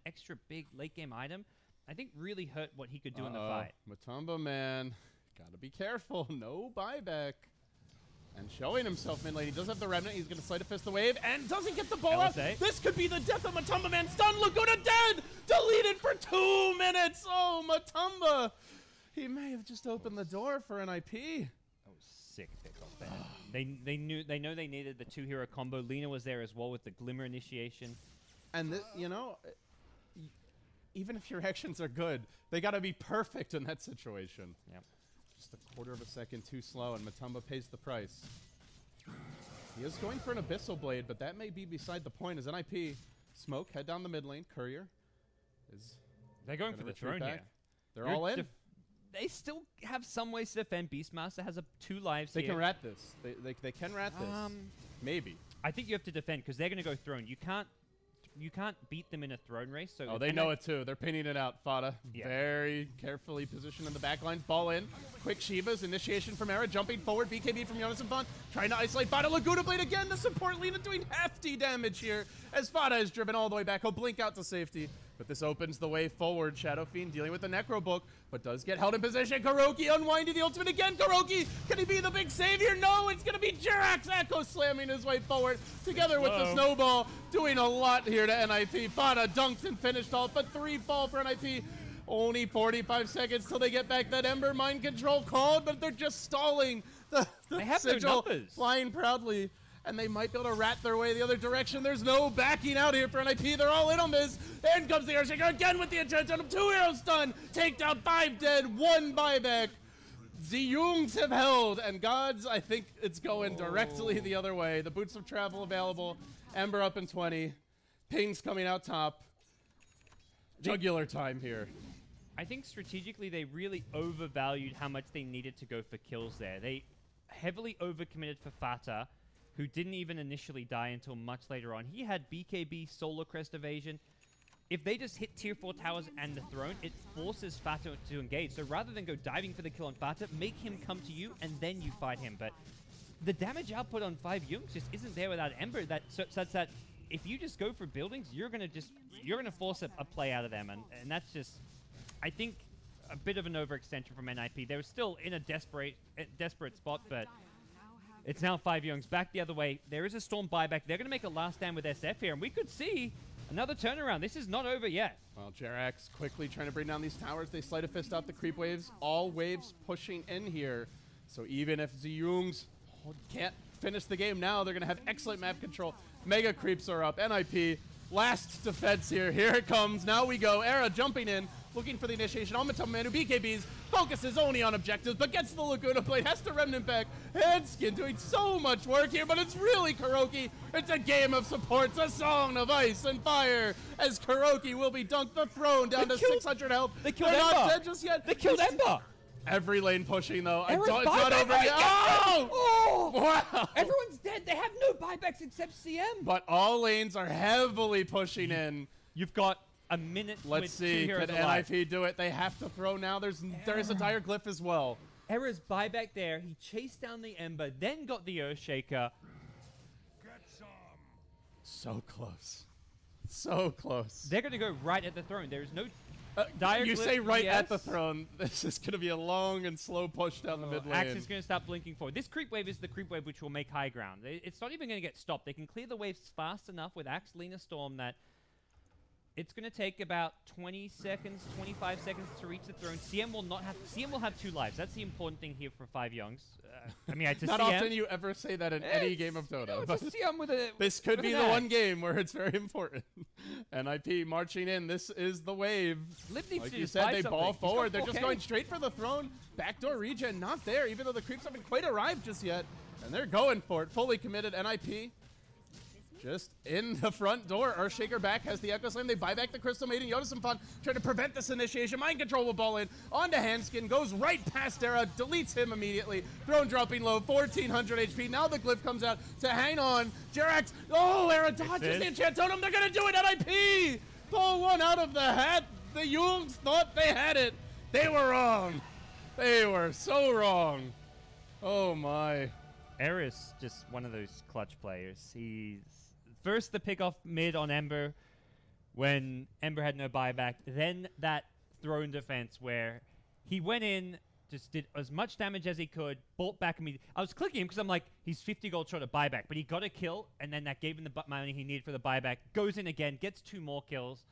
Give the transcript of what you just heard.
extra big late game item, I think really hurt what he could do in the fight. Matumba, man. Gotta be careful. No buyback. And showing himself mid lane. He does have the Remnant. He's going to Sleight of Fist the wave and doesn't get the ball out. This could be the death of Matumba, man. Stun, Laguna dead! Deleted for 2 minutes! Oh, Matumba! He may have just opened the door for NiP. That was sick pickoff there. they know they needed the 2-hero combo. Lina was there as well with the Glimmer initiation. And, you know, even if your actions are good, they got to be perfect in that situation. Yep. Just a quarter of a second too slow, and Matumba pays the price. He is going for an Abyssal Blade, but that may be beside the point as NiP smoke, head down the mid lane. Courier is... They're going for the throne here. They're all in. They still have some ways to defend. Beastmaster has 2 lives They here. can rat this. They can rat this. Maybe. I think you have to defend because they're going to go throne. You can't beat them in a throne race. So they know it too. They're pinning it out. Fada Yeah. very carefully positioned in the back lines. Ball in. Quick Shivas. Initiation from Era. Jumping forward. BKB from Jonas and Font. Trying to isolate Fada. Laguna Blade again. The support Lina doing hefty damage here as Fada is driven all the way back. He'll blink out to safety. But this opens the way forward. Shadow Fiend dealing with the Necro Book, but does get held in position. KuroKy unwinding the ultimate again. KuroKy, can he be the big savior? No, it's going to be Jirax Echo slamming his way forward together with the Snowball. Doing a lot here to NiP. Fada dunked and finished off, but 3 fall for NiP. Only 45 seconds till they get back that Ember. Mind Control called, but they're just stalling. The they have Sigil no numbers. flying proudly. And they might be able to rat their way the other direction. There's no backing out here for NiP. They're all in on this. In comes the Earthshaker again with the Enchanted. 2 heroes stun. Take down 5 dead. 1 buyback. 5Jungz have held. And GoDz, I think it's going directly the other way. The Boots of Travel available. Ember up in 20. Ping's coming out top. Jugular time here. I think strategically they really overvalued how much they needed to go for kills there. They heavily overcommitted for Fata, who didn't even initially die until much later on. He had BKB, Solar Crest evasion. If they just hit tier 4 towers and the throne, it forces Fata to engage. So rather than go diving for the kill on Fata, make him come to you and then you fight him. But the damage output on 5Jungz just isn't there without Ember. Such that if you just go for buildings, you're gonna force a play out of them, and that's just, I think, a bit of an overextension from NiP. They're still in a desperate spot, but it's now 5Jungz back the other way. There is a Storm buyback. They're going to make a last stand with SF here, and we could see another turnaround. This is not over yet. Well, Jirax quickly trying to bring down these towers. They Sleight of Fist out the creep waves. All waves pushing in here. So even if 5Jungz can't finish the game now, they're going to have excellent map control. Mega creeps are up. NiP, last defense here. Here it comes. Now we go. Era jumping in, looking for the initiation on Matumba, who BKBs, focuses only on objectives, but gets the Laguna Blade, has to Remnant back. Handskin doing so much work here, but it's really KuroKy. It's a game of supports, a song of ice and fire, as KuroKy will be dunked the throne down to 600 health. They killed They're Ember. not dead just yet. They killed Ember. Every lane pushing, though. It's not over yet. Oh! Wow! Everyone's dead. They have no buybacks except CM. But all lanes are heavily pushing in. You've got a minute. Let's see. Can NiP do it? They have to throw now. There is a dire glyph as well. Era's buyback there. He chased down the Ember, then got the Earthshaker. Get some. So close. So close. They're going to go right at the throne. There is no... you say right at the throne. This is going to be a long and slow push down the mid lane. Axe is going to start blinking forward. This creep wave is the creep wave which will make high ground. It's not even going to get stopped. They can clear the waves fast enough with Axe, Lina, Storm that it's going to take about 20 seconds, 25 seconds to reach the throne. CM will have 2 lives. That's the important thing here for 5Jungz. I mean, it's a not CM. often you ever say that in any game of Dota. No, it's a CM with a, this could be the one game where it's very important. NiP marching in. This is the wave. Lib needs like to you just said, buy they something. ball forward. They're 4K. just going straight for the throne. Backdoor regen not there, even though the creeps haven't quite arrived just yet. And they're going for it. Fully committed. NiP just in the front door. Earthshaker back, has the Echo Slam. They buy back the Crystal Maiden. Jonas and Fun trying to prevent this initiation. Mind Control will ball in. Onto Handskin. Goes right past Era. Deletes him immediately. Throne dropping low. 1400 HP. Now the glyph comes out to hang on. Jirax. Oh, Era dodges the enchant totem. They're going to do it. NiP. Pull one out of the hat. The 5Jungz thought they had it. They were wrong. They were so wrong. Oh, my. Era's just one of those clutch players. He's first the pick off mid on Ember when Ember had no buyback. Then that throne defense where he went in, just did as much damage as he could, bought back immediately. I was clicking him because I'm like, he's 50 gold short of buyback, but he got a kill, and then that gave him the money he needed for the buyback. Goes in again, gets 2 more kills.